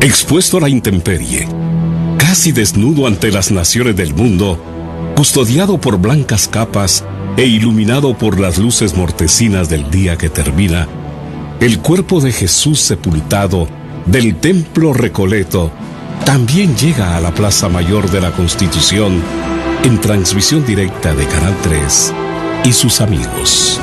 Expuesto a la intemperie, casi desnudo ante las naciones del mundo, custodiado por blancas capas e iluminado por las luces mortecinas del día que termina, el cuerpo de Jesús sepultado del Templo Recoleto también llega a la Plaza Mayor de la Constitución en transmisión directa de Canal 3 y sus amigos.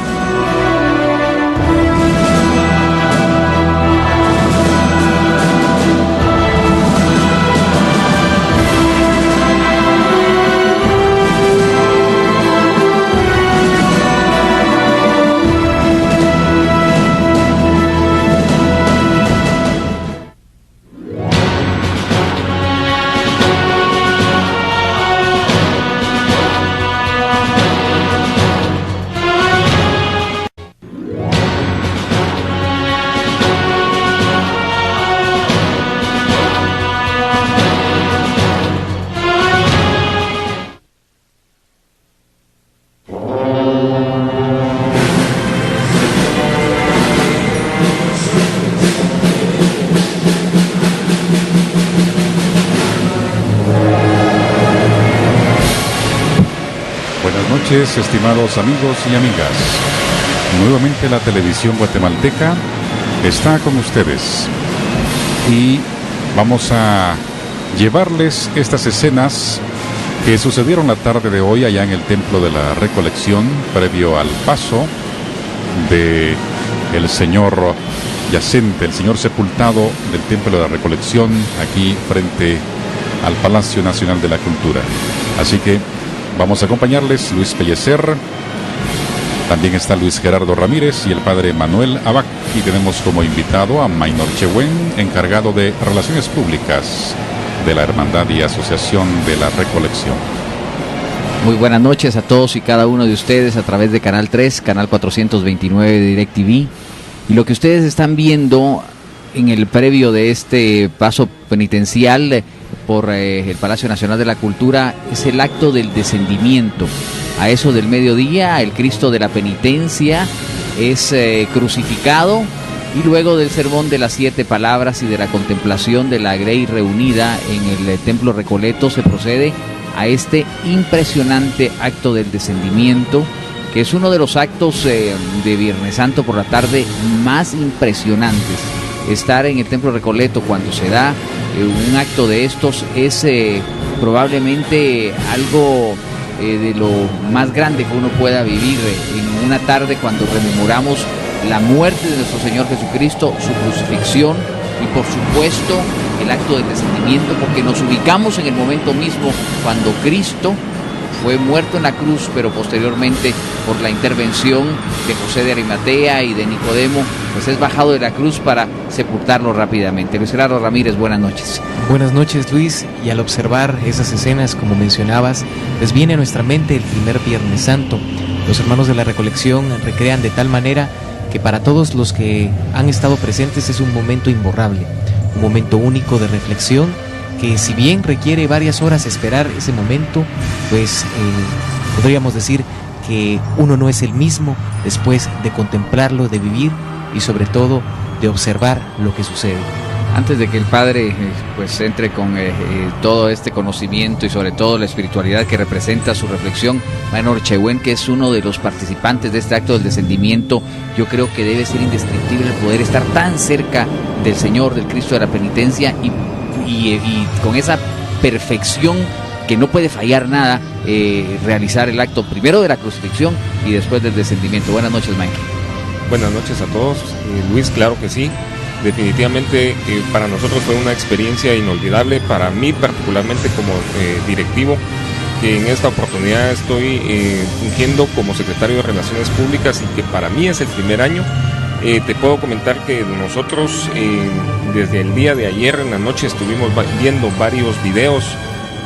Estimados amigos y amigas, nuevamente la televisión guatemalteca está con ustedes y vamos a llevarles estas escenas que sucedieron la tarde de hoy allá en el Templo de la Recolección, previo al paso de el señor yacente, el señor sepultado del Templo de la Recolección, aquí frente al Palacio Nacional de la Cultura. Así que vamos a acompañarles Luis Pellecer, también está Luis Gerardo Ramírez y el padre Manuel Abac, y tenemos como invitado a Maynor Chehuen, encargado de Relaciones Públicas de la Hermandad y Asociación de la Recolección. Muy buenas noches a todos y cada uno de ustedes a través de Canal 3, Canal 429 de DirecTV, y lo que ustedes están viendo en el previo de este paso penitencial por el Palacio Nacional de la Cultura es el acto del descendimiento. A eso del mediodía, el Cristo de la Penitencia es crucificado, y luego del sermón de las 7 palabras y de la contemplación de la Grey reunida en el Templo Recoleto se procede a este impresionante acto del descendimiento, que es uno de los actos de Viernes Santo por la tarde más impresionantes. Estar en el Templo Recoleto cuando se da un acto de estos es probablemente algo de lo más grande que uno pueda vivir en una tarde, cuando rememoramos la muerte de nuestro Señor Jesucristo, su crucifixión y por supuesto el acto del descendimiento, porque nos ubicamos en el momento mismo cuando Cristo fue muerto en la cruz, pero posteriormente por la intervención de José de Arimatea y de Nicodemo, pues es bajado de la cruz para sepultarlo rápidamente. Luis Gerardo Ramírez, buenas noches. Buenas noches, Luis, y al observar esas escenas, como mencionabas, les viene a nuestra mente el primer Viernes Santo. Los hermanos de la Recolección recrean de tal manera que para todos los que han estado presentes es un momento imborrable, un momento único de reflexión, que si bien requiere varias horas esperar ese momento, pues podríamos decir que uno no es el mismo después de contemplarlo, de vivir y sobre todo de observar lo que sucede. Antes de que el Padre pues entre con todo este conocimiento y sobre todo la espiritualidad que representa su reflexión, Maynor Chehuen, que es uno de los participantes de este acto del descendimiento, yo creo que debe ser indescriptible el poder estar tan cerca del Señor, del Cristo de la Penitencia, y con esa perfección que no puede fallar nada, realizar el acto primero de la crucifixión y después del descendimiento. Buenas noches, Mike. Buenas noches a todos. Luis, claro que sí. Definitivamente para nosotros fue una experiencia inolvidable, para mí particularmente como directivo, que en esta oportunidad estoy fungiendo como secretario de Relaciones Públicas y que para mí es el primer año. Te puedo comentar que nosotros desde el día de ayer en la noche estuvimos viendo varios videos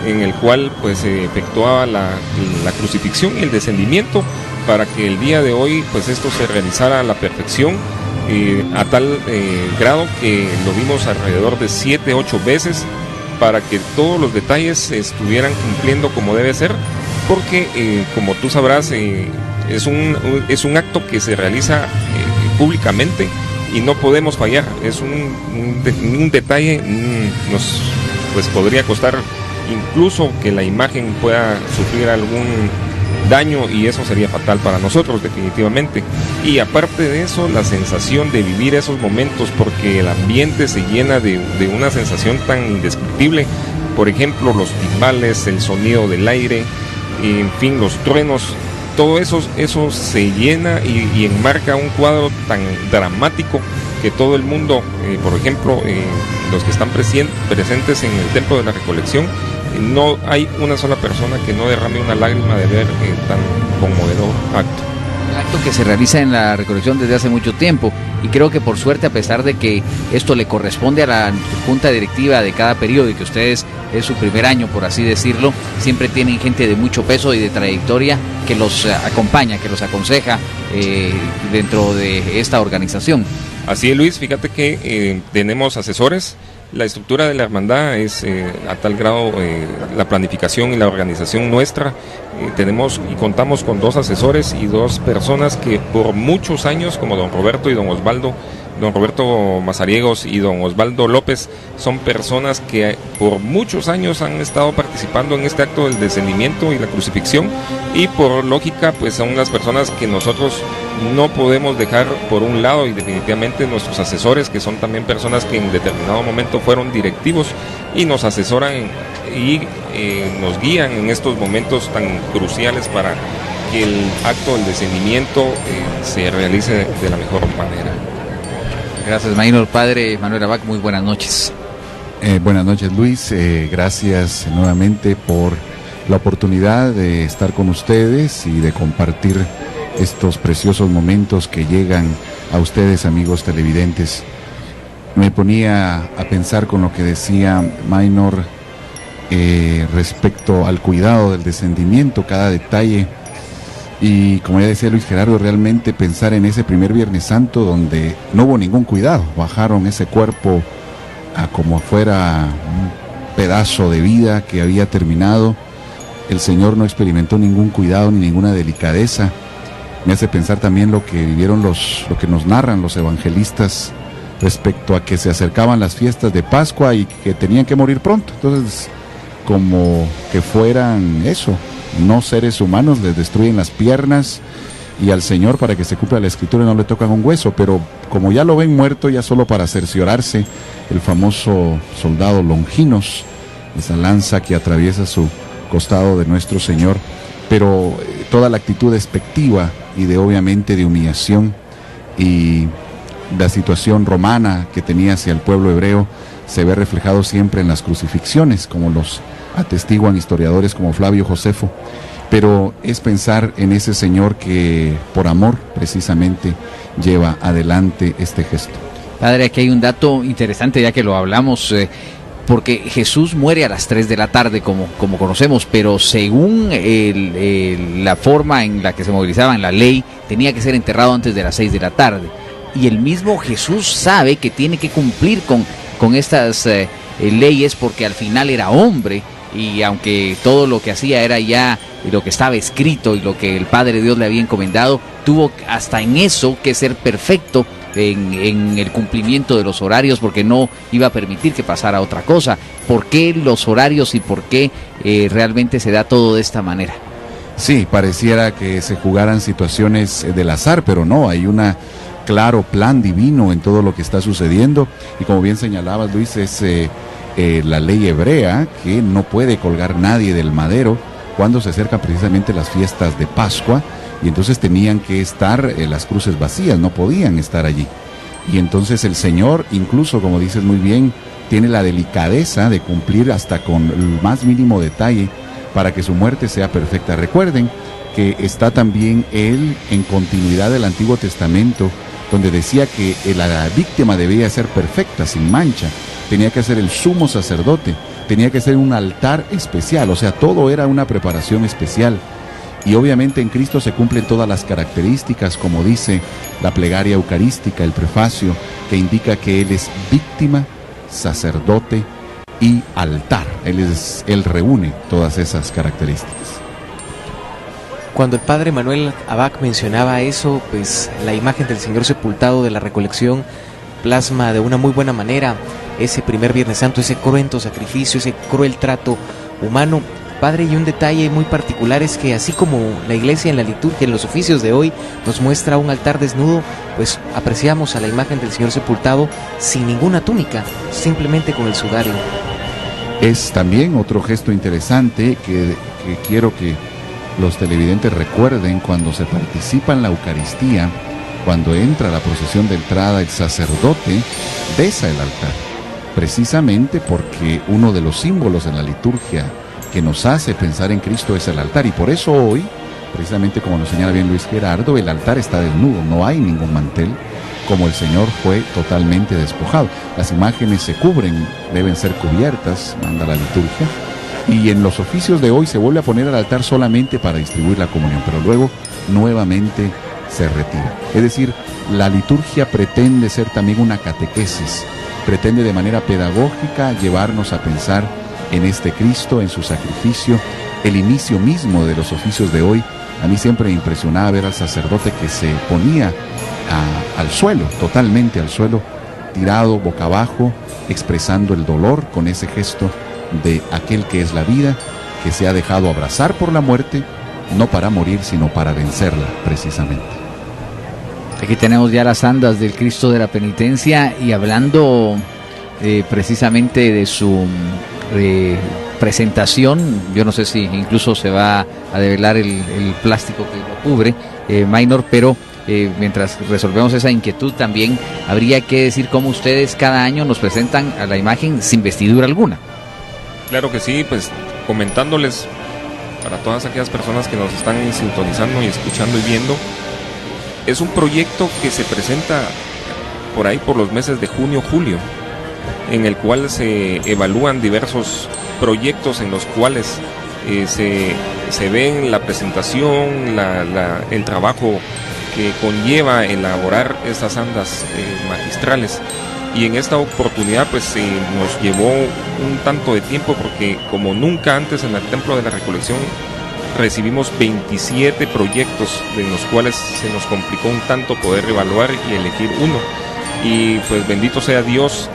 en el cual pues se efectuaba la crucifixión y el descendimiento, para que el día de hoy pues esto se realizara a la perfección, a tal grado que lo vimos alrededor de 7-8 veces, para que todos los detalles se estuvieran cumpliendo como debe ser, porque como tú sabrás es un acto que se realiza públicamente y no podemos fallar. Es un detalle, nos pues podría costar incluso que la imagen pueda sufrir algún daño, y eso sería fatal para nosotros definitivamente. Y aparte de eso, la sensación de vivir esos momentos, porque el ambiente se llena de una sensación tan indescriptible. Por ejemplo, los timbales, el sonido del aire, en fin, los truenos, todo eso se llena y enmarca un cuadro tan dramático que todo el mundo, por ejemplo, los que están presentes en el Templo de la Recolección, no hay una sola persona que no derrame una lágrima de ver tan conmovedor acto. Un acto que se realiza en la Recolección desde hace mucho tiempo, y creo que por suerte, a pesar de que esto le corresponde a la junta directiva de cada periodo y que ustedes es su primer año, por así decirlo, siempre tienen gente de mucho peso y de trayectoria que los acompaña, que los aconseja dentro de esta organización. Así es, Luis, fíjate que tenemos asesores. La estructura de la hermandad es a tal grado la planificación y la organización nuestra. Tenemos y contamos con 2 asesores y 2 personas que por muchos años, como don Roberto y don Osvaldo, don Roberto Mazariegos y don Osvaldo López, son personas que por muchos años han estado participando en este acto del descendimiento y la crucifixión, y por lógica pues son las personas que nosotros no podemos dejar por un lado, y definitivamente nuestros asesores, que son también personas que en determinado momento fueron directivos y nos asesoran y nos guían en estos momentos tan cruciales para que el acto del descendimiento se realice de la mejor manera. Gracias, Maynor. Padre Manuel Abac, muy buenas noches. Buenas noches, Luis. Gracias nuevamente por la oportunidad de estar con ustedes y de compartir estos preciosos momentos que llegan a ustedes, amigos televidentes. Me ponía a pensar con lo que decía Maynor respecto al cuidado del descendimiento, cada detalle. Y como ya decía Luis Gerardo, realmente pensar en ese primer Viernes Santo donde no hubo ningún cuidado, bajaron ese cuerpo a como fuera un pedazo de vida que había terminado. El Señor no experimentó ningún cuidado ni ninguna delicadeza. Me hace pensar también lo que vivieron lo que nos narran los evangelistas respecto a que se acercaban las fiestas de Pascua y que tenían que morir pronto. Entonces, como que fueran eso, no seres humanos, les destruyen las piernas, y al Señor, para que se cumpla la Escritura, no le tocan un hueso, pero como ya lo ven muerto, ya solo para cerciorarse, el famoso soldado Longinos, esa lanza que atraviesa su costado de nuestro Señor, pero toda la actitud despectiva y obviamente de humillación, y la situación romana que tenía hacia el pueblo hebreo se ve reflejado siempre en las crucifixiones, como los atestiguan historiadores como Flavio Josefo. Pero es pensar en ese Señor que por amor precisamente lleva adelante este gesto. Padre, aquí hay un dato interesante, ya que lo hablamos, porque Jesús muere a las 3 de la tarde, como conocemos, pero según la forma en la que se movilizaba en la ley, tenía que ser enterrado antes de las 6 de la tarde. Y el mismo Jesús sabe que tiene que cumplir con estas leyes, porque al final era hombre, y aunque todo lo que hacía era ya lo que estaba escrito y lo que el Padre Dios le había encomendado, tuvo hasta en eso que ser perfecto en el cumplimiento de los horarios, porque no iba a permitir que pasara otra cosa. ¿Por qué los horarios y por qué realmente se da todo de esta manera? Sí, pareciera que se jugaran situaciones del azar, pero no, hay un claro plan divino en todo lo que está sucediendo, y como bien señalabas, Luis, es la ley hebrea que no puede colgar nadie del madero cuando se acercan precisamente las fiestas de Pascua, y entonces tenían que estar las cruces vacías, no podían estar allí. Y entonces el Señor, incluso como dices muy bien, tiene la delicadeza de cumplir hasta con el más mínimo detalle para que su muerte sea perfecta. Recuerden que está también Él en continuidad del Antiguo Testamento, donde decía que la víctima debía ser perfecta, sin mancha, tenía que ser el sumo sacerdote, tenía que ser un altar especial, o sea, todo era una preparación especial. Y obviamente en Cristo se cumplen todas las características, como dice la plegaria eucarística, el prefacio, que indica que Él es víctima, sacerdote y altar. Él reúne todas esas características. Cuando el padre Manuel Abad mencionaba eso, pues la imagen del Señor sepultado de la recolección plasma de una muy buena manera ese primer Viernes Santo, ese cruento sacrificio, ese cruel trato humano. Padre, y un detalle muy particular es que así como la iglesia en la liturgia, en los oficios de hoy, nos muestra un altar desnudo, pues apreciamos a la imagen del Señor sepultado sin ninguna túnica, simplemente con el sudario. Es también otro gesto interesante que quiero que los televidentes recuerden cuando se participa en la Eucaristía, cuando entra la procesión de entrada, el sacerdote besa el altar, precisamente porque uno de los símbolos en la liturgia que nos hace pensar en Cristo es el altar, y por eso hoy, precisamente como nos señala bien Luis Gerardo, el altar está desnudo, no hay ningún mantel, como el Señor fue totalmente despojado. Las imágenes se cubren, deben ser cubiertas, manda la liturgia, y en los oficios de hoy se vuelve a poner al altar solamente para distribuir la comunión, pero luego nuevamente se retira. Es decir, la liturgia pretende ser también una catequesis, pretende de manera pedagógica llevarnos a pensar en este Cristo, en su sacrificio, el inicio mismo de los oficios de hoy. A mí siempre me impresionaba ver al sacerdote que se ponía al suelo, totalmente al suelo, tirado boca abajo, expresando el dolor con ese gesto de aquel que es la vida, que se ha dejado abrazar por la muerte, no para morir, sino para vencerla, precisamente. Aquí tenemos ya las andas del Cristo de la Penitencia, y hablando precisamente de su presentación, yo no sé si incluso se va a develar el plástico que lo cubre, Maynor, pero mientras resolvemos esa inquietud, también habría que decir cómo ustedes cada año nos presentan a la imagen sin vestidura alguna. Claro que sí, pues comentándoles para todas aquellas personas que nos están sintonizando y escuchando y viendo, es un proyecto que se presenta por ahí por los meses de junio, julio, en el cual se evalúan diversos proyectos en los cuales se ven la presentación, el trabajo que conlleva elaborar estas andas magistrales. Y en esta oportunidad pues nos llevó un tanto de tiempo, porque como nunca antes en el Templo de la Recolección recibimos 27 proyectos, en los cuales se nos complicó un tanto poder evaluar y elegir uno. Y pues bendito sea Dios,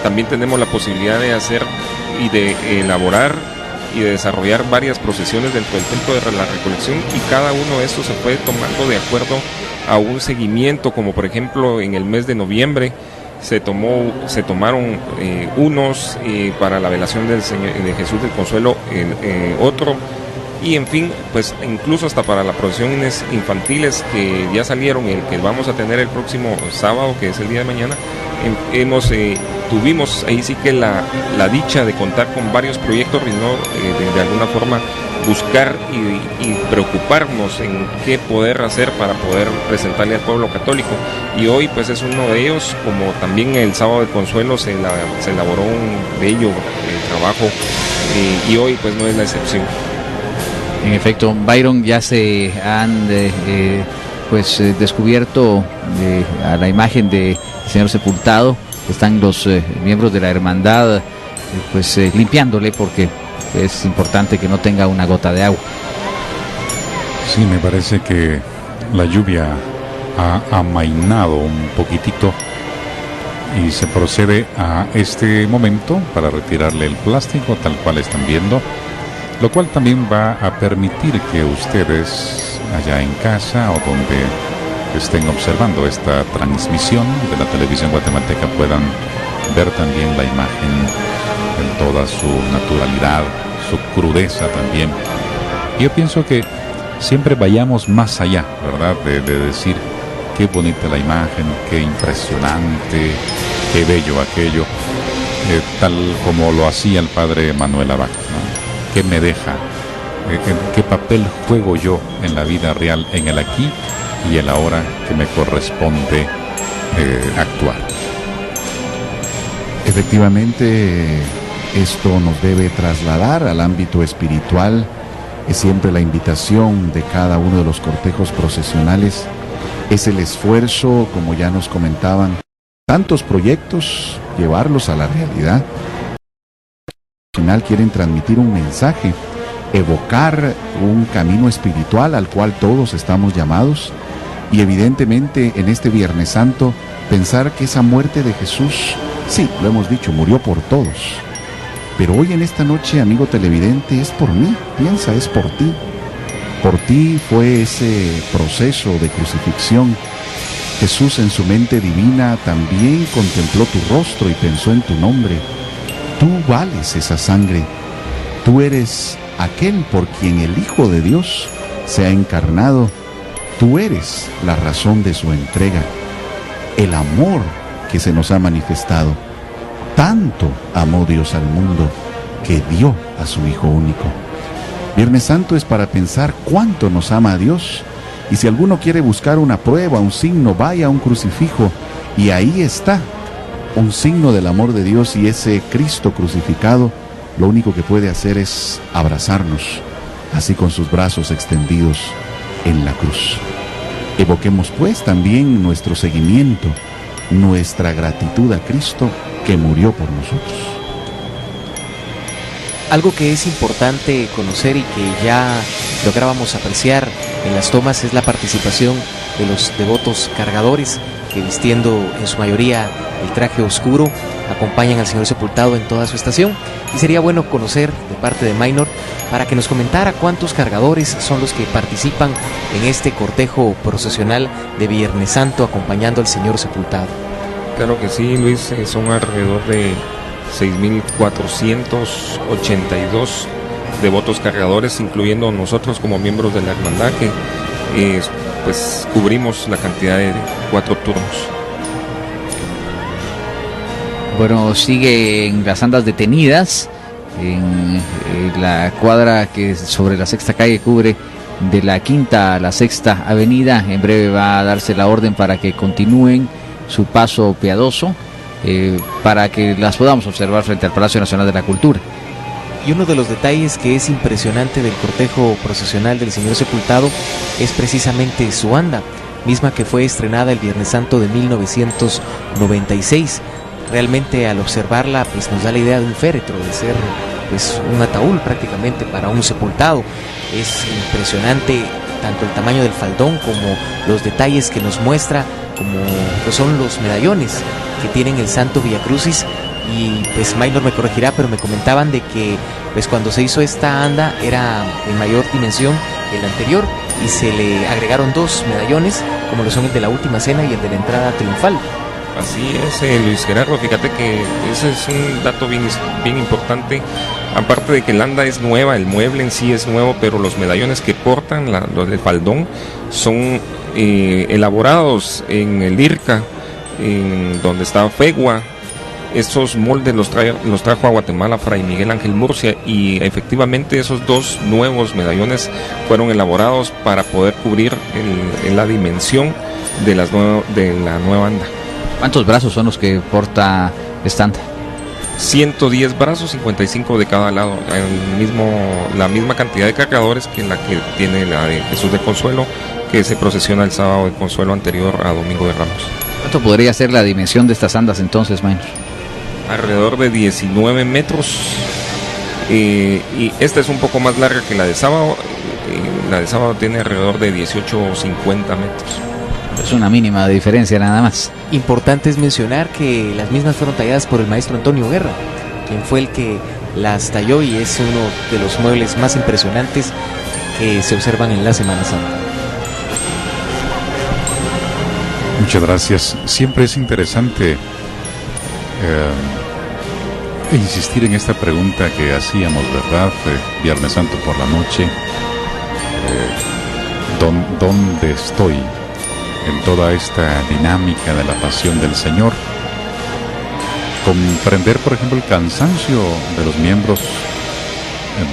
también tenemos la posibilidad de hacer y de elaborar y de desarrollar varias procesiones dentro del Templo de la Recolección, y cada uno de estos se fue tomando de acuerdo a un seguimiento, como por ejemplo en el mes de noviembre se tomaron unos para la velación del Señor, de Jesús del Consuelo, otro, y en fin, pues incluso hasta para las procesiones infantiles que ya salieron, el que vamos a tener el próximo sábado, que es el día de mañana, tuvimos ahí sí que la dicha de contar con varios proyectos, y no de alguna forma buscar y preocuparnos en qué poder hacer para poder presentarle al pueblo católico. Y hoy pues es uno de ellos, como también el sábado de Consuelo se elaboró un bello trabajo, y hoy pues no es la excepción. En efecto, Byron, ya se han descubierto a la imagen del Señor sepultado. Están los miembros de la hermandad limpiándole, porque es importante que no tenga una gota de agua. Sí, me parece que la lluvia ha amainado un poquitito y se procede a este momento para retirarle el plástico tal cual están viendo, lo cual también va a permitir que ustedes allá en casa o donde estén observando esta transmisión de la televisión guatemalteca puedan ver también la imagen en toda su naturalidad, su crudeza también. Yo pienso que siempre vayamos más allá, ¿verdad? De decir qué bonita la imagen, qué impresionante, qué bello aquello, tal como lo hacía el padre Manuel Abad, ¿no? ¿Qué me deja? ¿Qué papel juego yo en la vida real, en el aquí y el ahora que me corresponde actuar? Efectivamente, esto nos debe trasladar al ámbito espiritual. Es siempre la invitación de cada uno de los cortejos procesionales, es el esfuerzo, como ya nos comentaban, tantos proyectos, llevarlos a la realidad. Al final quieren transmitir un mensaje. evocar un camino espiritual al cual todos estamos llamados, y evidentemente en este Viernes Santo pensar que esa muerte de Jesús, sí, lo hemos dicho, murió por todos, pero hoy en esta noche, amigo televidente, es por mí. Piensa, es por ti. Por ti fue ese proceso de crucifixión. Jesús, en su mente divina, también contempló tu rostro y pensó en tu nombre. Tú vales esa sangre. Tú eres aquel por quien el Hijo de Dios se ha encarnado. Tú eres la razón de su entrega, el amor que se nos ha manifestado. Tanto amó Dios al mundo que dio a su Hijo único. Viernes Santo es para pensar cuánto nos ama a Dios. Y si alguno quiere buscar una prueba, un signo, vaya a un crucifijo y ahí está un signo del amor de Dios, y ese Cristo crucificado lo único que puede hacer es abrazarnos, así con sus brazos extendidos en la cruz. Evoquemos pues también nuestro seguimiento, nuestra gratitud a Cristo que murió por nosotros. Algo que es importante conocer y que ya lográbamos apreciar en las tomas es la participación de los devotos cargadores que, vistiendo en su mayoría el traje oscuro, acompañan al Señor sepultado en toda su estación. Y sería bueno conocer de parte de Maynor para que nos comentara cuántos cargadores son los que participan en este cortejo procesional de Viernes Santo acompañando al Señor sepultado. Claro que sí, Luis, son alrededor de 6.482 devotos cargadores, incluyendo nosotros como miembros de la hermandad, que pues cubrimos la cantidad de 4 turnos. Bueno, siguen las andas detenidas en la cuadra que sobre la Sexta Calle cubre de la Quinta a la Sexta Avenida. En breve va a darse la orden para que continúen su paso piadoso, para que las podamos observar frente al Palacio Nacional de la Cultura. Y uno de los detalles que es impresionante del cortejo procesional del Señor sepultado es precisamente su anda, misma que fue estrenada el Viernes Santo de 1996. Realmente al observarla pues nos da la idea de un féretro, de ser pues un ataúd prácticamente para un sepultado. Es impresionante tanto el tamaño del faldón como los detalles que nos muestra, como pues son los medallones que tienen el Santo Via Crucis. Y pues Maynor me corregirá, pero me comentaban de que pues cuando se hizo esta anda era de mayor dimensión que el anterior y se le agregaron 2 medallones, como lo son el de la Última Cena y el de la entrada triunfal. Así es, Luis Gerardo, fíjate que ese es un dato bien importante. Aparte de que el anda es nueva, el mueble en sí es nuevo, pero los medallones que portan, los del faldón, son elaborados en el IRCA, en donde está Fegua. Estos moldes los trajo a Guatemala Fray Miguel Ángel Murcia, y efectivamente esos 2 nuevos medallones fueron elaborados para poder cubrir la dimensión de la nueva anda. ¿Cuántos brazos son los que porta esta anda? 110 brazos, 55 de cada lado, la misma cantidad de cargadores que la que tiene la de Jesús de Consuelo, que se procesiona el sábado de Consuelo anterior a Domingo de Ramos. ¿Cuánto podría ser la dimensión de estas andas entonces, Maynor? Alrededor de 19 metros, y esta es un poco más larga que la de sábado. La de sábado tiene alrededor de 18 o 50 metros. Es una mínima diferencia nada más. Importante es mencionar que las mismas fueron talladas por el maestro Antonio Guerra, quien fue el que las talló, y es uno de los muebles más impresionantes que se observan en la Semana Santa. Muchas gracias. Siempre es interesante insistir en esta pregunta que hacíamos, ¿verdad? Viernes Santo por la noche. ¿Dónde estoy en toda esta dinámica de la pasión del Señor? Comprender, por ejemplo, el cansancio de los miembros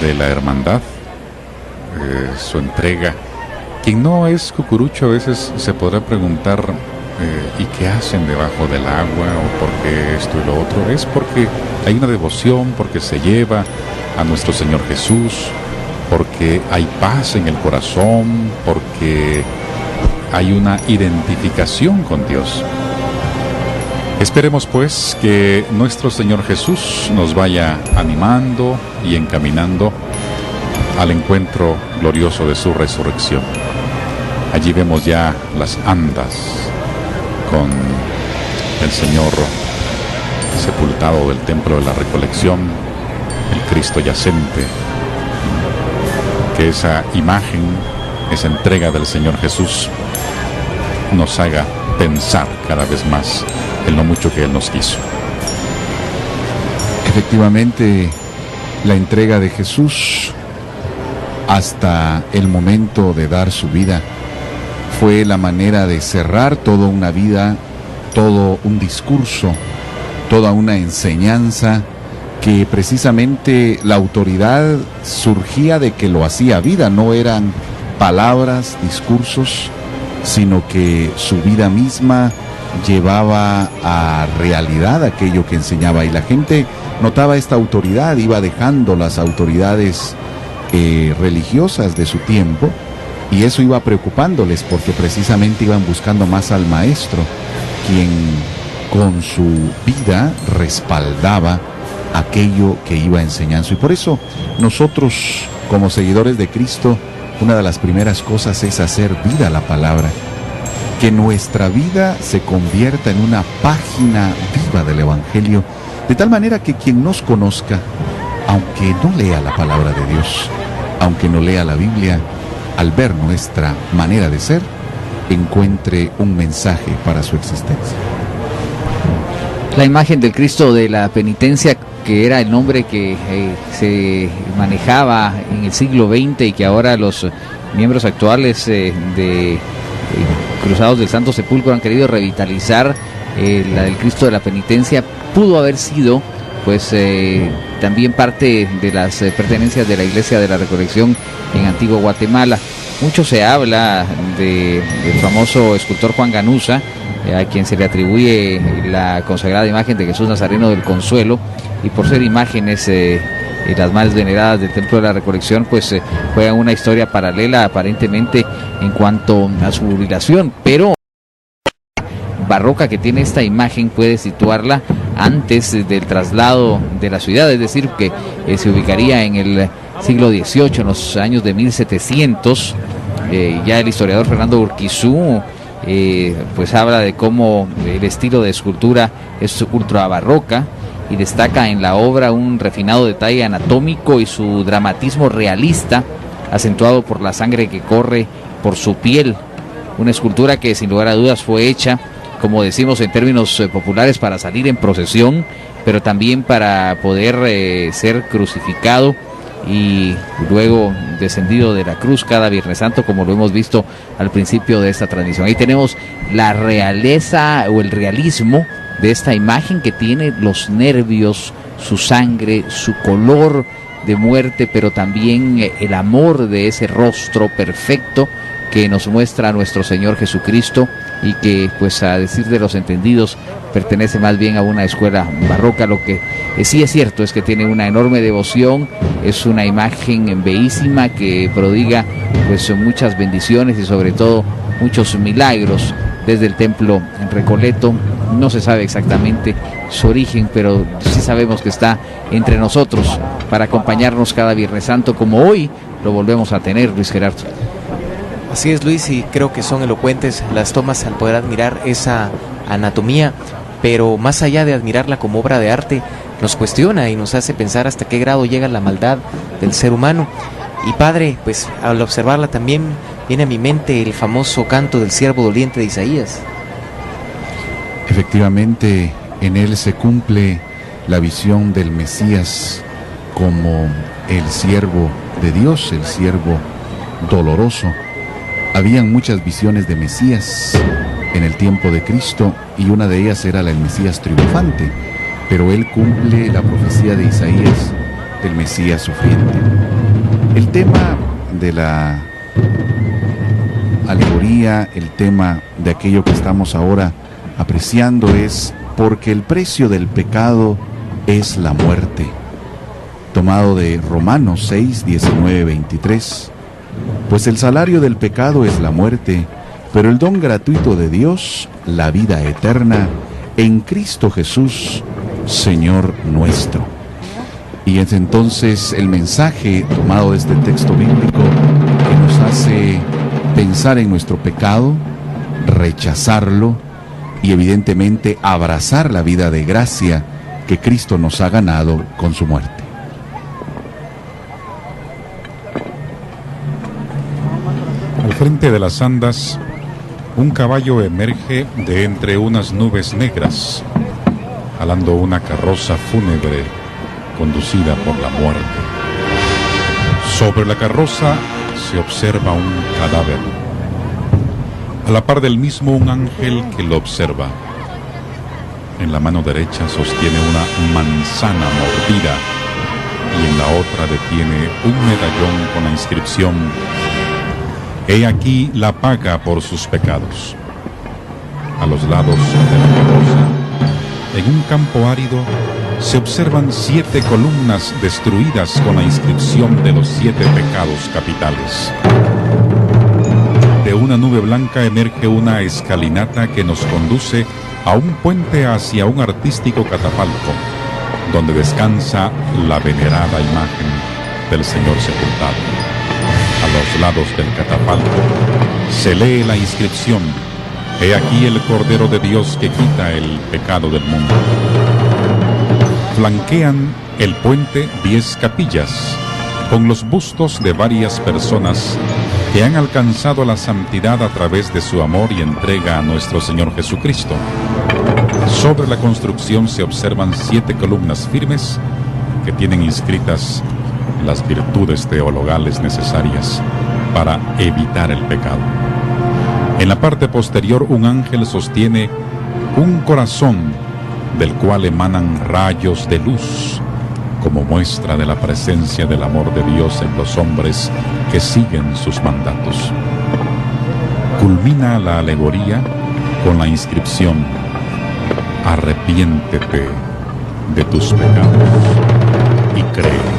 de la hermandad, su entrega. Quien no es cucurucho a veces se podrá preguntar, ¿y qué hacen debajo del agua? ¿O por qué esto y lo otro? Es porque hay una devoción, porque se lleva a nuestro Señor Jesús, porque hay paz en el corazón, porque hay una identificación con Dios. Esperemos pues que nuestro Señor Jesús nos vaya animando y encaminando al encuentro glorioso de su resurrección. Allí vemos ya las andas con el Señor sepultado del templo de la recolección, el Cristo yacente, que esa imagen, esa entrega del Señor Jesús nos haga pensar cada vez más en lo mucho que Él nos quiso. Efectivamente, la entrega de Jesús hasta el momento de dar su vida fue la manera de cerrar toda una vida, todo un discurso, toda una enseñanza, que precisamente la autoridad surgía de que lo hacía vida, no eran palabras, discursos, sino que su vida misma llevaba a realidad aquello que enseñaba, y la gente notaba esta autoridad, iba dejando las autoridades religiosas de su tiempo, y eso iba preocupándoles porque precisamente iban buscando más al maestro, quien con su vida respaldaba aquello que iba enseñando. Y por eso nosotros, como seguidores de Cristo, una de las primeras cosas es hacer vida la palabra, que nuestra vida se convierta en una página viva del Evangelio, de tal manera que quien nos conozca, aunque no lea la palabra de Dios, aunque no lea la Biblia, al ver nuestra manera de ser, encuentre un mensaje para su existencia. La imagen del Cristo de la penitencia, que era el nombre que se manejaba en el siglo XX y que ahora los miembros actuales de Cruzados del Santo Sepulcro han querido revitalizar, la del Cristo de la penitencia, pudo haber sido pues también parte de las pertenencias de la Iglesia de la Recolección en Antigua Guatemala. Mucho se habla del famoso escultor Juan Ganuza, a quien se le atribuye la consagrada imagen de Jesús Nazareno del Consuelo, y por ser imágenes las más veneradas del Templo de la Recolección, pues juegan una historia paralela aparentemente en cuanto a su jubilación, pero barroca que tiene esta imagen puede situarla antes del traslado de la ciudad, es decir, que se ubicaría en el siglo XVIII, en los años de 1700. Ya el historiador Fernando Urquizú pues habla de cómo el estilo de escultura es ultra barroca, y destaca en la obra un refinado detalle anatómico y su dramatismo realista, acentuado por la sangre que corre por su piel. Una escultura que sin lugar a dudas fue hecha, como decimos en términos populares, para salir en procesión, pero también para poder ser crucificado y luego descendido de la cruz cada Viernes Santo, como lo hemos visto al principio de esta transmisión. Ahí tenemos la realeza o el realismo de esta imagen, que tiene los nervios, su sangre, su color de muerte, pero también el amor de ese rostro perfecto que nos muestra a nuestro Señor Jesucristo, y que, pues a decir de los entendidos, pertenece más bien a una escuela barroca. Lo que sí es cierto es que tiene una enorme devoción, es una imagen bellísima que prodiga pues muchas bendiciones y sobre todo muchos milagros desde el templo en Recoleto. No se sabe exactamente su origen, pero sí sabemos que está entre nosotros para acompañarnos cada Viernes Santo, como hoy lo volvemos a tener, Luis Gerardo. Así es, Luis, y creo que son elocuentes las tomas al poder admirar esa anatomía, pero más allá de admirarla como obra de arte, nos cuestiona y nos hace pensar hasta qué grado llega la maldad del ser humano. Y padre, pues al observarla también viene a mi mente el famoso canto del siervo doliente de Isaías. Efectivamente, en él se cumple la visión del Mesías como el siervo de Dios, el siervo doloroso. Habían muchas visiones de Mesías en el tiempo de Cristo, y una de ellas era la del Mesías triunfante, pero él cumple la profecía de Isaías del Mesías sufriente. El tema de la alegoría, el tema de aquello que estamos ahora apreciando es: porque el precio del pecado es la muerte, tomado de Romanos 6, 19, 23. Pues el salario del pecado es la muerte, pero el don gratuito de Dios, la vida eterna, en Cristo Jesús, Señor nuestro. Y es entonces el mensaje tomado de este texto bíblico que nos hace pensar en nuestro pecado, rechazarlo y evidentemente abrazar la vida de gracia que Cristo nos ha ganado con su muerte. Al frente de las andas, un caballo emerge de entre unas nubes negras, jalando una carroza fúnebre conducida por la muerte. Sobre la carroza se observa un cadáver. A la par del mismo, un ángel que lo observa. En la mano derecha sostiene una manzana mordida y en la otra detiene un medallón con la inscripción: He aquí la paga por sus pecados. A los lados de la carroza, en un campo árido, se observan 7 columnas destruidas con la inscripción de los 7 pecados capitales. De una nube blanca emerge una escalinata que nos conduce a un puente hacia un artístico catafalco, donde descansa la venerada imagen del Señor sepultado. A los lados del catafalco se lee la inscripción: He aquí el Cordero de Dios que quita el pecado del mundo. Flanquean el puente 10 capillas, con los bustos de varias personas que han alcanzado la santidad a través de su amor y entrega a nuestro Señor Jesucristo. Sobre la construcción se observan 7 columnas firmes que tienen inscritas las virtudes teologales necesarias para evitar el pecado. En la parte posterior, un ángel sostiene un corazón del cual emanan rayos de luz, como muestra de la presencia del amor de Dios en los hombres que siguen sus mandatos. Culmina la alegoría con la inscripción: Arrepiéntete de tus pecados y cree.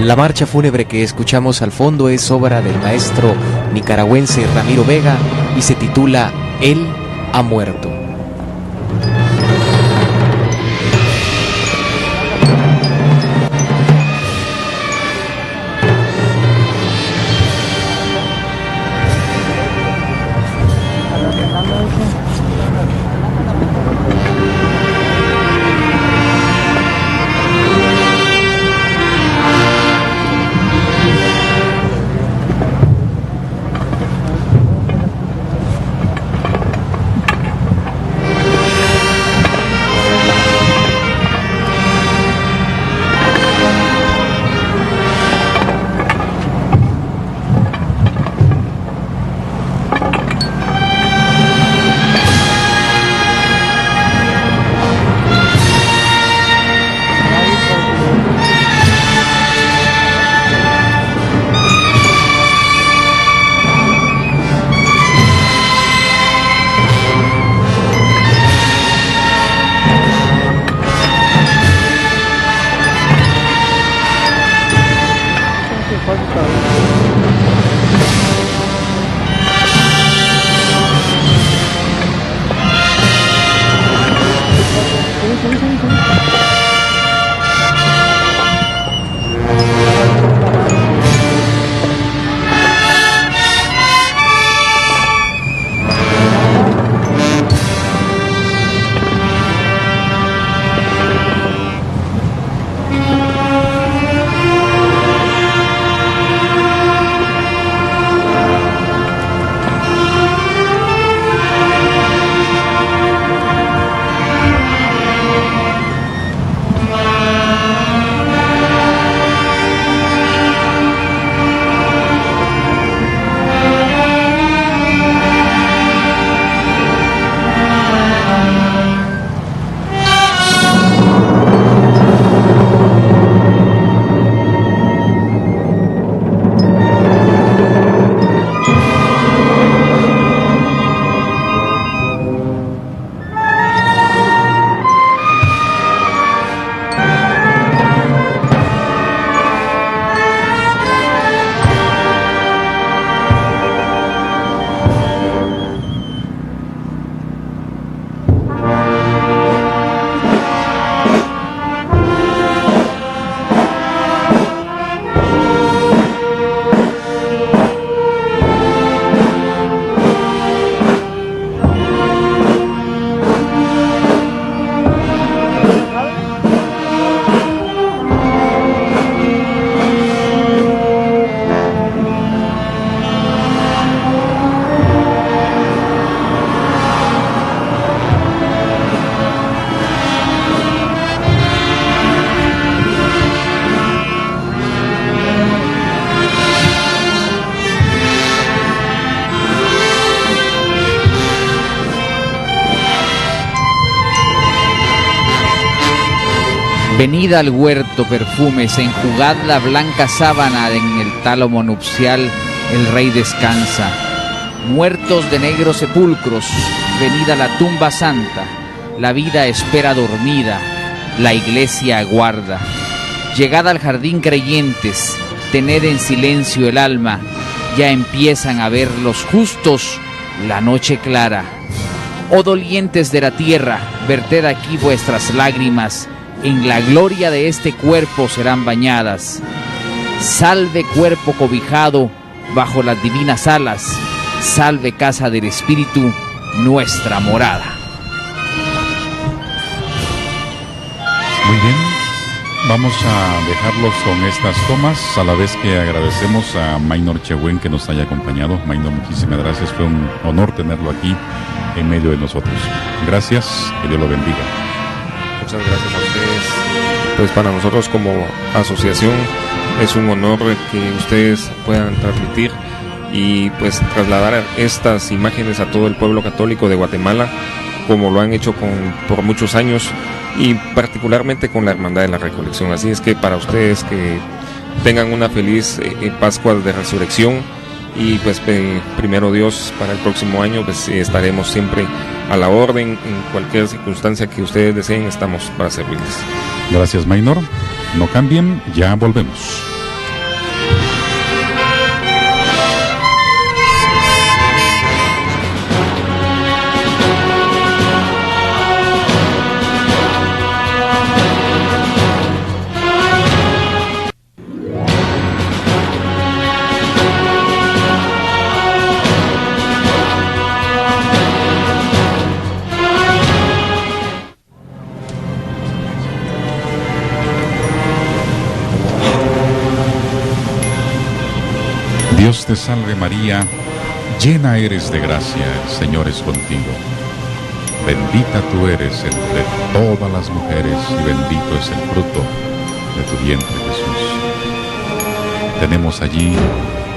La marcha fúnebre que escuchamos al fondo es obra del maestro nicaragüense Ramiro Vega y se titula Él ha muerto. Venid al huerto, perfumes, enjugad la blanca sábana, en el tálamo nupcial el rey descansa. Muertos de negros sepulcros, venid a la tumba santa, la vida espera dormida, la iglesia aguarda. Llegad al jardín creyentes, tened en silencio el alma, ya empiezan a ver los justos la noche clara. Oh dolientes de la tierra, verted aquí vuestras lágrimas, en la gloria de este cuerpo serán bañadas. Salve cuerpo cobijado bajo las divinas alas, salve casa del Espíritu, nuestra morada. Muy bien, vamos a dejarlos con estas tomas, a la vez que agradecemos a Maynor Chehuen que nos haya acompañado. Maynor, muchísimas gracias, fue un honor tenerlo aquí en medio de nosotros. Gracias, que Dios lo bendiga. Muchas gracias a ustedes. Pues para nosotros como asociación es un honor que ustedes puedan transmitir y pues trasladar estas imágenes a todo el pueblo católico de Guatemala, como lo han hecho por muchos años, y particularmente con la Hermandad de la Recolección. Así es que para ustedes que tengan una feliz Pascua de Resurrección, y pues primero Dios, para el próximo año pues estaremos siempre a la orden, en cualquier circunstancia que ustedes deseen, estamos para servirles. Gracias, Maynor. No cambien, ya volvemos. Dios te salve María, llena eres de gracia, el Señor es contigo. Bendita tú eres entre todas las mujeres y bendito es el fruto de tu vientre, Jesús. Tenemos allí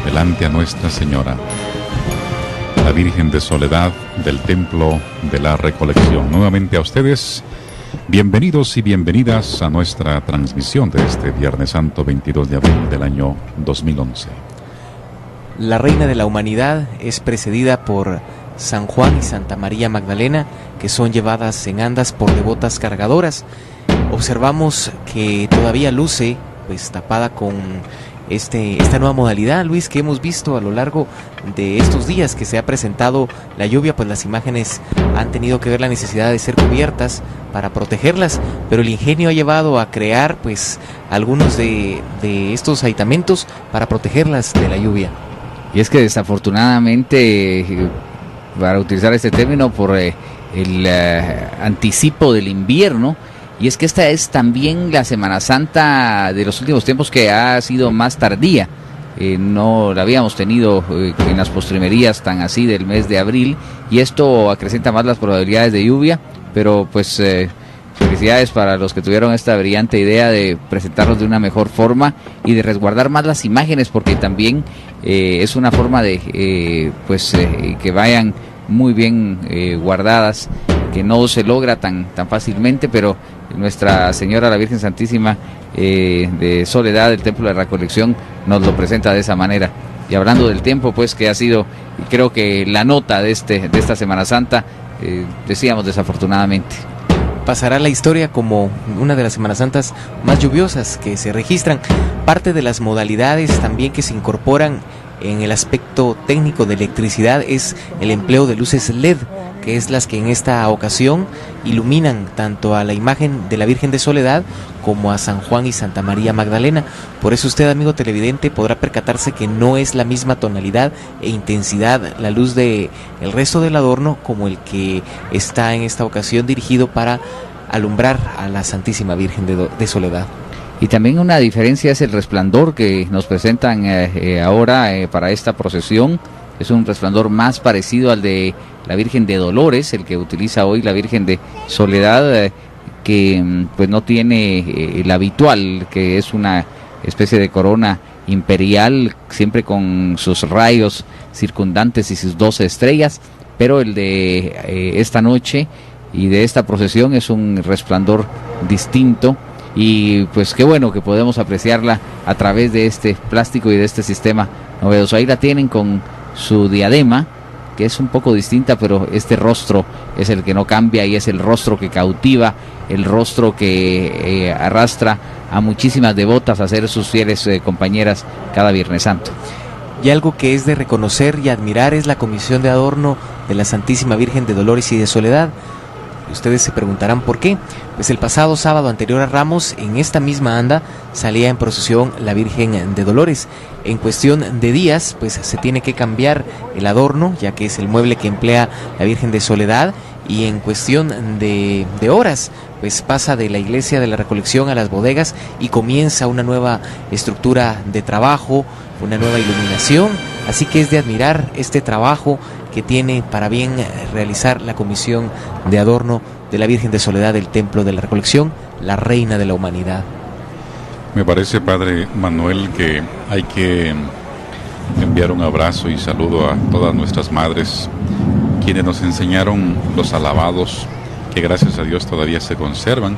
delante a Nuestra Señora, la Virgen de Soledad del Templo de la Recolección. Nuevamente a ustedes, bienvenidos y bienvenidas a nuestra transmisión de este Viernes Santo 22 de abril del año 2011. La Reina de la Humanidad es precedida por San Juan y Santa María Magdalena, que son llevadas en andas por devotas cargadoras. Observamos que todavía luce pues tapada con esta nueva modalidad, Luis, que hemos visto a lo largo de estos días que se ha presentado la lluvia. Pues las imágenes han tenido que ver la necesidad de ser cubiertas para protegerlas, pero el ingenio ha llevado a crear pues algunos de estos aditamentos para protegerlas de la lluvia. Y es que desafortunadamente, para utilizar este término, por el anticipo del invierno, y es que esta es también la Semana Santa de los últimos tiempos que ha sido más tardía. No la habíamos tenido en las postrimerías tan así del mes de abril, y esto acrecenta más las probabilidades de lluvia, pero pues felicidades para los que tuvieron esta brillante idea de presentarlos de una mejor forma y de resguardar más las imágenes, porque también es una forma de que vayan muy bien guardadas, que no se logra tan fácilmente, pero Nuestra Señora la Virgen Santísima de Soledad del Templo de la Recolección nos lo presenta de esa manera. Y hablando del tiempo, pues que ha sido, creo que la nota de esta Semana Santa, decíamos desafortunadamente. Pasará la historia como una de las Semanas Santas más lluviosas que se registran. Parte de las modalidades también que se incorporan en el aspecto técnico de electricidad es el empleo de luces LED, que es las que en esta ocasión iluminan tanto a la imagen de la Virgen de Soledad como a San Juan y Santa María Magdalena. Por eso usted, amigo televidente, podrá percatarse que no es la misma tonalidad e intensidad la luz de el resto del adorno como el que está en esta ocasión dirigido para alumbrar a la Santísima Virgen de Soledad. Y también una diferencia es el resplandor que nos presentan ahora para esta procesión. Es un resplandor más parecido al de la Virgen de Dolores, el que utiliza hoy la Virgen de Soledad, que pues no tiene el habitual, que es una especie de corona imperial, siempre con sus rayos circundantes y sus 12 estrellas, pero el de esta noche y de esta procesión es un resplandor distinto. y pues qué bueno que podemos apreciarla a través de este plástico y de este sistema novedoso. Ahí la tienen con su diadema, que es un poco distinta, pero este rostro es el que no cambia y es el rostro que cautiva, el rostro que arrastra a muchísimas devotas a ser sus fieles compañeras cada Viernes Santo. Y algo que es de reconocer y admirar es la comisión de adorno de la Santísima Virgen de Dolores y de Soledad. Ustedes se preguntarán por qué. Pues el pasado sábado anterior a Ramos, en esta misma anda, salía en procesión la Virgen de Dolores. En cuestión de días, pues se tiene que cambiar el adorno, ya que es el mueble que emplea la Virgen de Soledad, y en cuestión de horas, pues pasa de la iglesia de la Recolección a las bodegas y comienza una nueva estructura de trabajo, una nueva iluminación. Así que es de admirar este trabajo que tiene para bien realizar la comisión de adorno de la Virgen de Soledad del Templo de la Recolección, la Reina de la Humanidad. Me parece, Padre Manuel, que hay que enviar un abrazo y saludo a todas nuestras madres, quienes nos enseñaron los alabados que gracias a Dios todavía se conservan,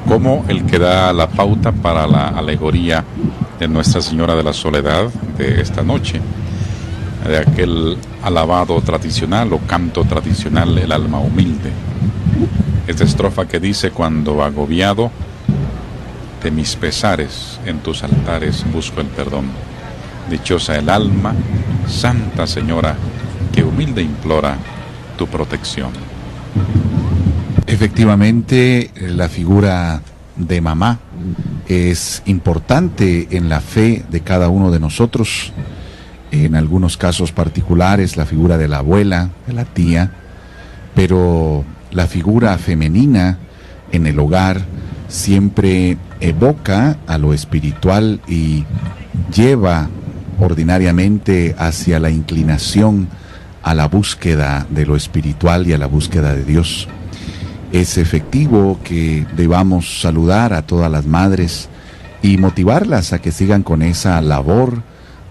como el que da la pauta para la alegoría de Nuestra Señora de la Soledad de esta noche, de aquel alabado tradicional o canto tradicional, el alma humilde. Esta estrofa que dice: cuando agobiado de mis pesares en tus altares busco el perdón, dichosa el alma, Santa Señora, que humilde implora tu protección. Efectivamente, la figura de mamá es importante en la fe de cada uno de nosotros. En algunos casos particulares, la figura de la abuela, de la tía, pero la figura femenina en el hogar siempre evoca a lo espiritual y lleva ordinariamente hacia la inclinación a la búsqueda de lo espiritual y a la búsqueda de Dios. Es efectivo que debamos saludar a todas las madres y motivarlas a que sigan con esa labor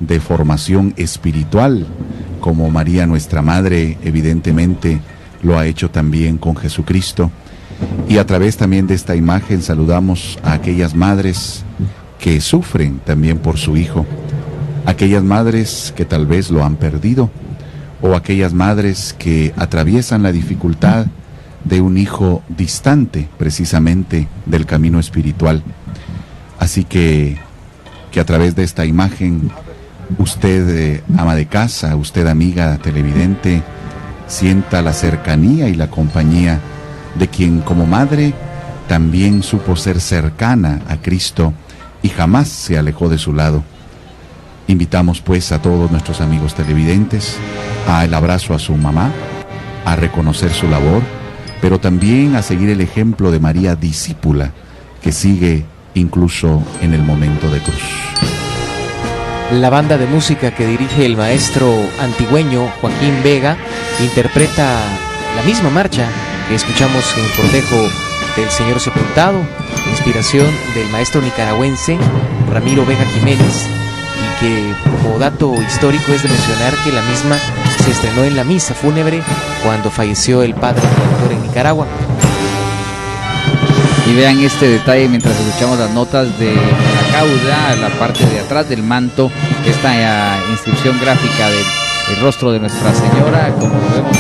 de formación espiritual, como María nuestra Madre evidentemente lo ha hecho también con Jesucristo. Y a través también de esta imagen saludamos a aquellas madres que sufren también por su hijo, aquellas madres que tal vez lo han perdido, o aquellas madres que atraviesan la dificultad de un hijo distante precisamente del camino espiritual. Así que a través de esta imagen, usted, ama de casa, usted, amiga televidente, sienta la cercanía y la compañía de quien como madre también supo ser cercana a Cristo y jamás se alejó de su lado. Invitamos pues a todos nuestros amigos televidentes a el abrazo a su mamá, a reconocer su labor, pero también a seguir el ejemplo de María discípula, que sigue incluso en el momento de cruz. La banda de música que dirige el maestro antigüeño Joaquín Vega interpreta la misma marcha que escuchamos en el cortejo del Señor Sepultado, inspiración del maestro nicaragüense Ramiro Vega Jiménez, y que como dato histórico es de mencionar que la misma se estrenó en la misa fúnebre cuando falleció el padre director en Nicaragua. Y vean este detalle mientras escuchamos las notas de la cauda, la parte de atrás del manto, esta inscripción gráfica del rostro de Nuestra Señora, como lo vemos.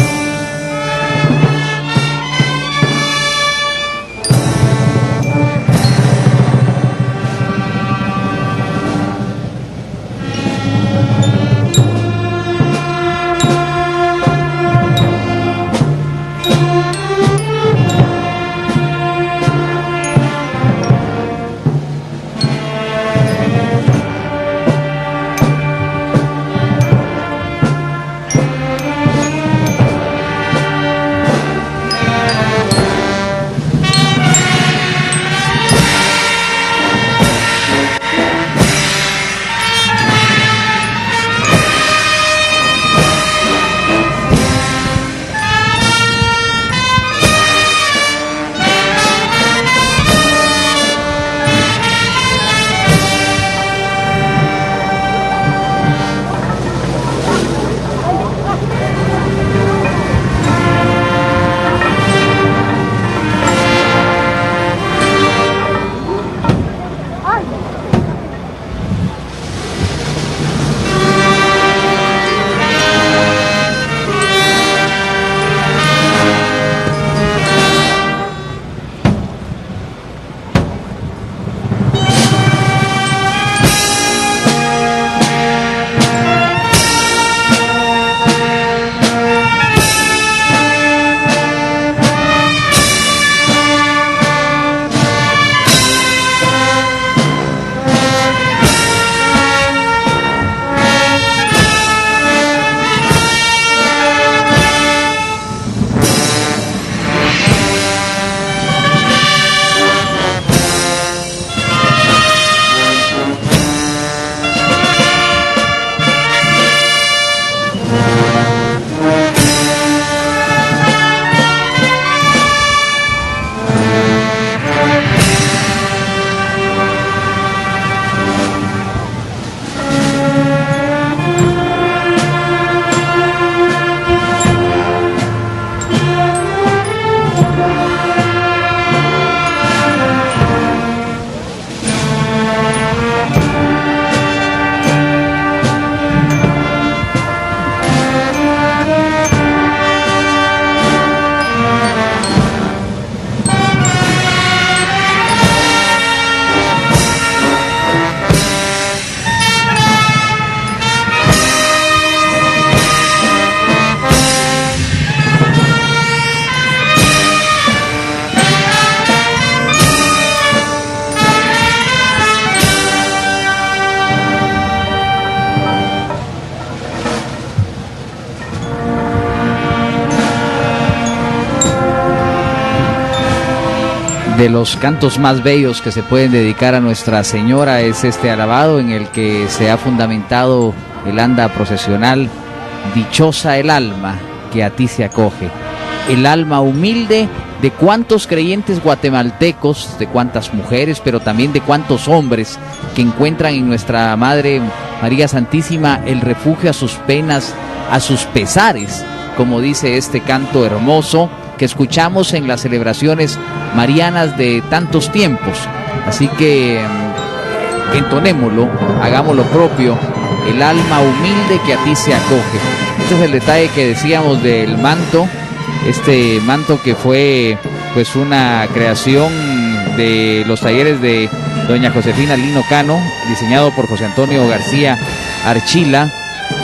de los cantos más bellos que se pueden dedicar a Nuestra Señora es este alabado en el que se ha fundamentado el anda procesional. Dichosa el alma que a ti se acoge, el alma humilde de cuántos creyentes guatemaltecos, de cuántas mujeres, pero también de cuántos hombres que encuentran en nuestra Madre María Santísima el refugio a sus penas, a sus pesares, como dice este canto hermoso que escuchamos en las celebraciones marianas de tantos tiempos. Así que entonémoslo, hagámoslo propio, el alma humilde que a ti se acoge. Este es el detalle que decíamos del manto, este manto que fue pues una creación de los talleres de doña Josefina Lino Cano, diseñado por José Antonio García Archila,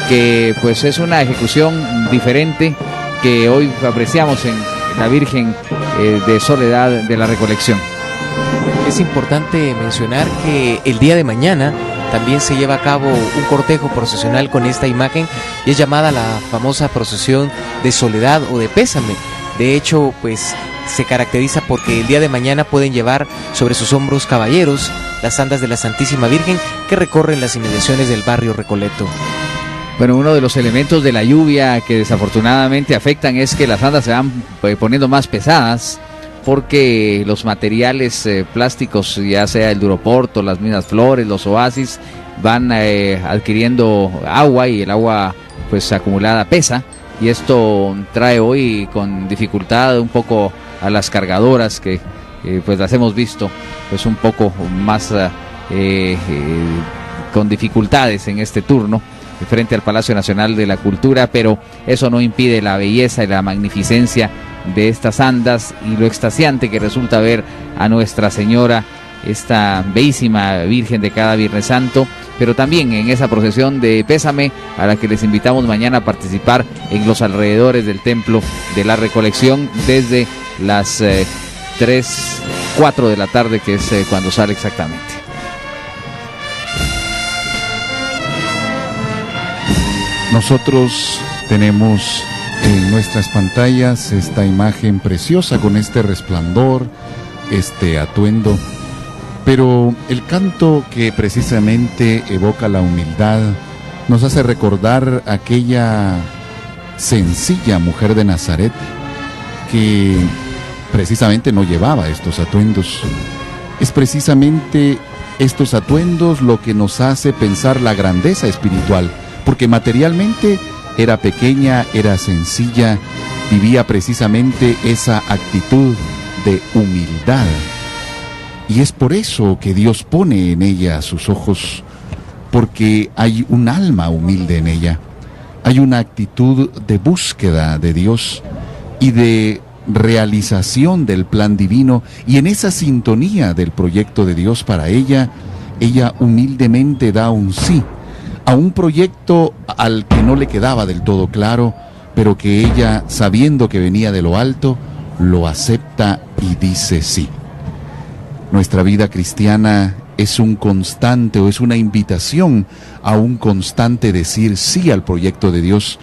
que pues es una ejecución diferente que hoy apreciamos en la Virgen de Soledad de la Recolección. Es importante mencionar que el día de mañana también se lleva a cabo un cortejo procesional con esta imagen y es llamada la famosa procesión de Soledad o de Pésame. De hecho, pues se caracteriza porque el día de mañana pueden llevar sobre sus hombros caballeros las andas de la Santísima Virgen que recorren las inmediaciones del barrio Recoleto. Bueno, uno de los elementos de la lluvia que desafortunadamente afectan es que las andas se van poniendo más pesadas porque los materiales plásticos, ya sea el duroporto, las mismas flores, los oasis, van adquiriendo agua y el agua pues acumulada pesa, y esto trae hoy con dificultad un poco a las cargadoras que pues las hemos visto pues un poco más con dificultades en este turno frente al Palacio Nacional de la Cultura, pero eso no impide la belleza y la magnificencia de estas andas y lo extasiante que resulta ver a Nuestra Señora, esta bellísima Virgen de cada Viernes Santo, pero también en esa procesión de Pésame a la que les invitamos mañana a participar en los alrededores del Templo de la Recolección desde las 4 de la tarde, que es cuando sale exactamente. Nosotros tenemos en nuestras pantallas esta imagen preciosa con este resplandor, este atuendo, pero el canto que precisamente evoca la humildad nos hace recordar aquella sencilla mujer de Nazaret que precisamente no llevaba estos atuendos. Es precisamente estos atuendos lo que nos hace pensar la grandeza espiritual, porque materialmente era pequeña, era sencilla, vivía precisamente esa actitud de humildad. Y es por eso que Dios pone en ella sus ojos, porque hay un alma humilde en ella, hay una actitud de búsqueda de Dios y de realización del plan divino, y en esa sintonía del proyecto de Dios para ella, ella humildemente da un sí a un proyecto al que no le quedaba del todo claro, pero que ella, sabiendo que venía de lo alto, lo acepta y dice sí. Nuestra vida cristiana es un constante, o es una invitación a un constante decir sí al proyecto de Dios,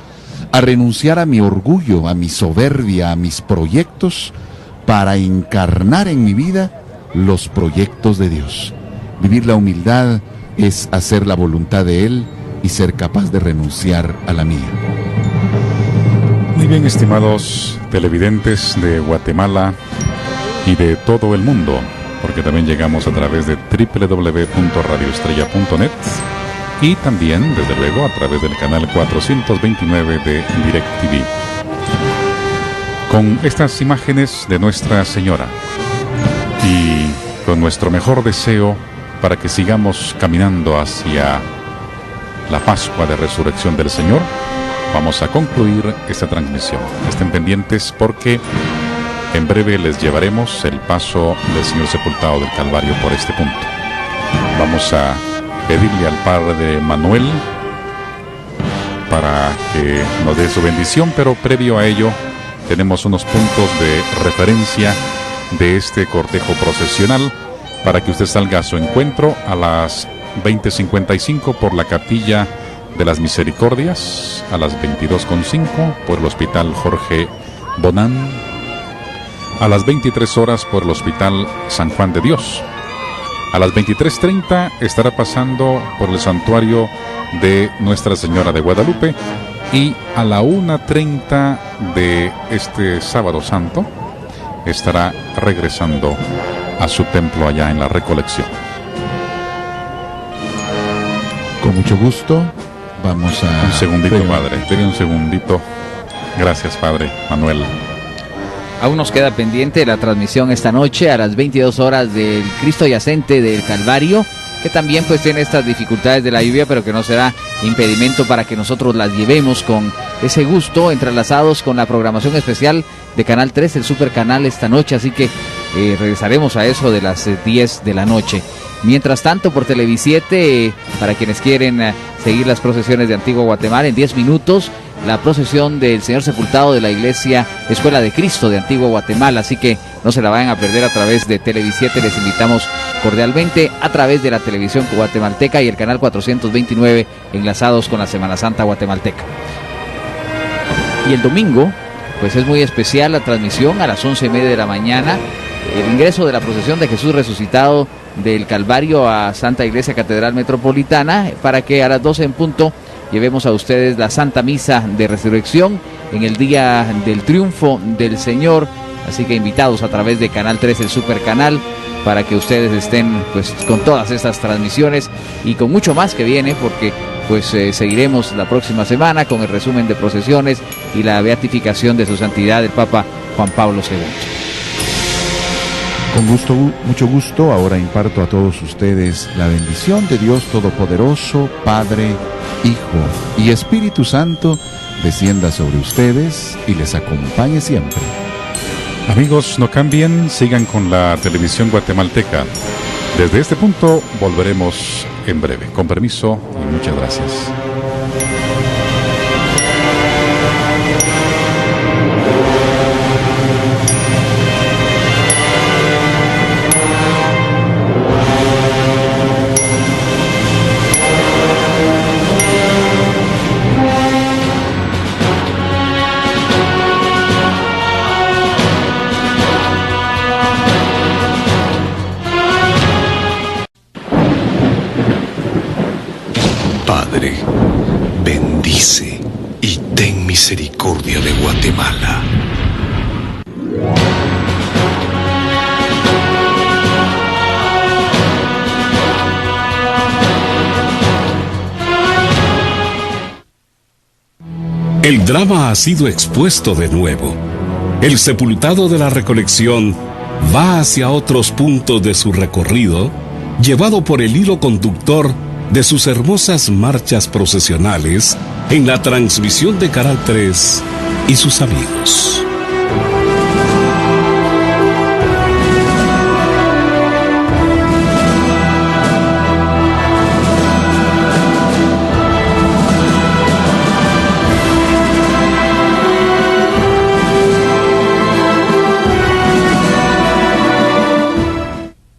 a renunciar a mi orgullo, a mi soberbia, a mis proyectos, para encarnar en mi vida los proyectos de Dios. Vivir la humildad es hacer la voluntad de Él y ser capaz de renunciar a la mía. Muy bien, estimados televidentes de Guatemala y de todo el mundo, porque también llegamos a través de www.radioestrella.net y también, desde luego, a través del canal 429 de DirecTV. Con estas imágenes de Nuestra Señora y con nuestro mejor deseo para que sigamos caminando hacia la Pascua de Resurrección del Señor, vamos a concluir esta transmisión. Estén pendientes porque en breve les llevaremos el paso del Señor sepultado del Calvario por este punto. Vamos a pedirle al Padre Manuel para que nos dé su bendición, pero previo a ello tenemos unos puntos de referencia de este cortejo procesional para que usted salga a su encuentro a las 20:55 por la Capilla de las Misericordias, a las 22:05 por el Hospital Jorge Bonán, a las 23 horas por el Hospital San Juan de Dios. A las 23:30 estará pasando por el santuario de Nuestra Señora de Guadalupe, y a la 1:30 de este sábado santo estará regresando a su templo allá en la Recolección. Con mucho gusto, vamos a... Un segundito, padre, deme un segundito. Gracias, padre Manuel. Aún nos queda pendiente la transmisión esta noche a las 22 horas del Cristo Yacente del Calvario, que también pues tiene estas dificultades de la lluvia, pero que no será impedimento para que nosotros las llevemos con ese gusto, entrelazados con la programación especial de Canal 3, el Super Canal, esta noche. Así que regresaremos a eso de las 10 de la noche. Mientras tanto, por Televisiete, para quienes quieren seguir las procesiones de Antigua Guatemala, en 10 minutos, la procesión del Señor Sepultado de la Iglesia Escuela de Cristo de Antigua Guatemala. Así que no se la vayan a perder a través de Televisiete. Les invitamos cordialmente a través de la televisión guatemalteca y el canal 429, enlazados con la Semana Santa guatemalteca. Y el domingo, pues es muy especial la transmisión a las 11:30 de la mañana, el ingreso de la procesión de Jesús resucitado del Calvario a Santa Iglesia Catedral Metropolitana, para que a las 12 en punto llevemos a ustedes la Santa Misa de Resurrección en el día del triunfo del Señor. Así que invitados a través de Canal 3, el Super Canal, para que ustedes estén pues con todas estas transmisiones y con mucho más que viene, porque pues seguiremos la próxima semana con el resumen de procesiones y la beatificación de su santidad el Papa Juan Pablo II. Con gusto, mucho gusto, ahora imparto a todos ustedes la bendición de Dios Todopoderoso, Padre, Hijo y Espíritu Santo, descienda sobre ustedes y les acompañe siempre. Amigos, no cambien, sigan con la televisión guatemalteca. Desde este punto volveremos en breve. Con permiso y muchas gracias. Padre, bendice y ten misericordia de Guatemala. El drama ha sido expuesto de nuevo. El sepultado de la Recolección va hacia otros puntos de su recorrido, llevado por el hilo conductor de sus hermosas marchas procesionales en la transmisión de Canal 3 y sus amigos.